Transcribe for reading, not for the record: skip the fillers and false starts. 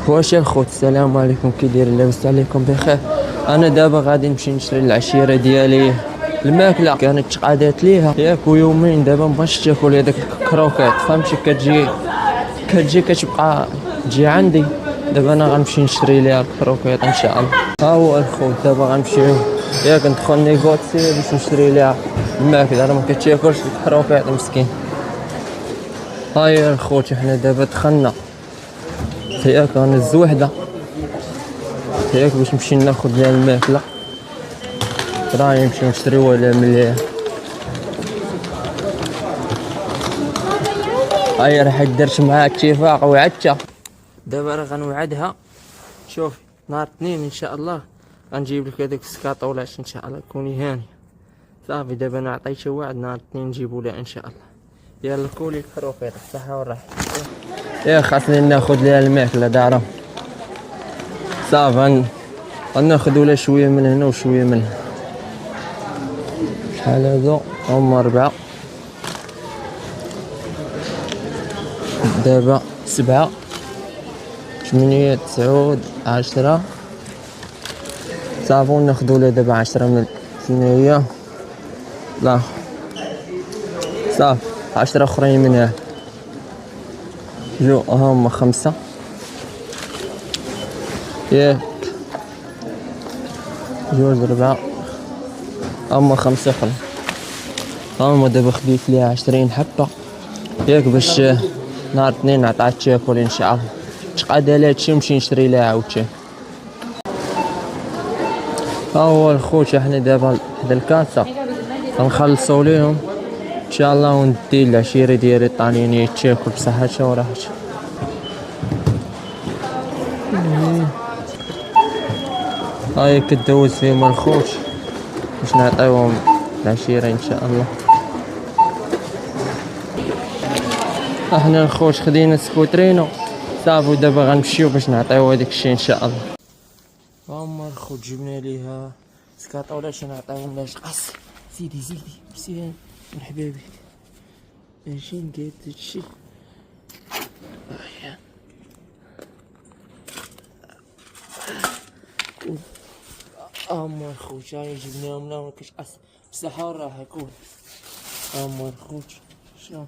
واش يا خوت، السلام عليكم، كي دايرين؟ لاباس عليكم بخير؟ انا دابا غادي نمشي نشري للعشيره ديالي الماكله، كانت تقادات ليها ياك، ويومين دابا مبغاش تاكل هذاك الكروكيط، فهمتي؟ كتجي كتبقى تجي عندي. دابا انا غنمشي نشري ليها الكروكيط ان شاء الله. ها هو الخوت، دابا غنمشيو ياك ندخل نيغوتسي باش نشري ليها الماكله، راه ما كتاكلش الكروكيط مسكين. هاي الخوت، حنا دابا دخلنا ياك غنهز وحده ياك باش نمشي ناخد ليها الماكله، راهي نمشيو نشريوها لها مليح. هاي راه درت معاها اتفاق وعدتها، دابا راه غنوعدها. شوفي نهار اثنين ان شاء الله غنجيب لك هذاك السكاطولات ان شاء الله، كوني هاني. صافي دابا انا عطيتها وعد، نهار اثنين نجيبو لها ان شاء الله. يلا كولي الكروكيط بالصحه والراحه. يا خاصني ناخد ليها الماكله دارهم. صافي غناخدو لها شويه من هنا وشويه من هنا. شحال هادو؟ هما 4. دابا 7 8 9 10. صافي ناخدو لها دابا 10 من هنايا. لا صافي 10 اخرين من هنا. جو هما 5 ياك، جوج 4 هما 5 اخرين. هما دابا خديت ليها 20 حبة ياك، باش نهار اثنين نعطيها تاكل ان شاء الله. تقاد على هادشي ونمشي نشري ليها عاوتاني. ها هو الخوت، حنا دابا حدا الكاسة غنخلصو ليهم ان شاء الله، وندي العشيرة ديالي الطاليانية تاكل بصحتها وراحتها. هاي كدوز فيهم الخوت باش نعطيوهم العشيرة ان شاء الله. احنا الخوت خدينا سكوترينو صافي، دابا غنمشيو باش نعطيو هذاك الشيء ان شاء الله. هما الخوت جبنا ليها سكاطولات نعطيوهم لها قص. سيدي سيدي من حبابك، ماشي نقاد هادشي. هما الخوت هاي جبناهم لهم كتقص بصحة والراحة. كول هما الخوت، شوف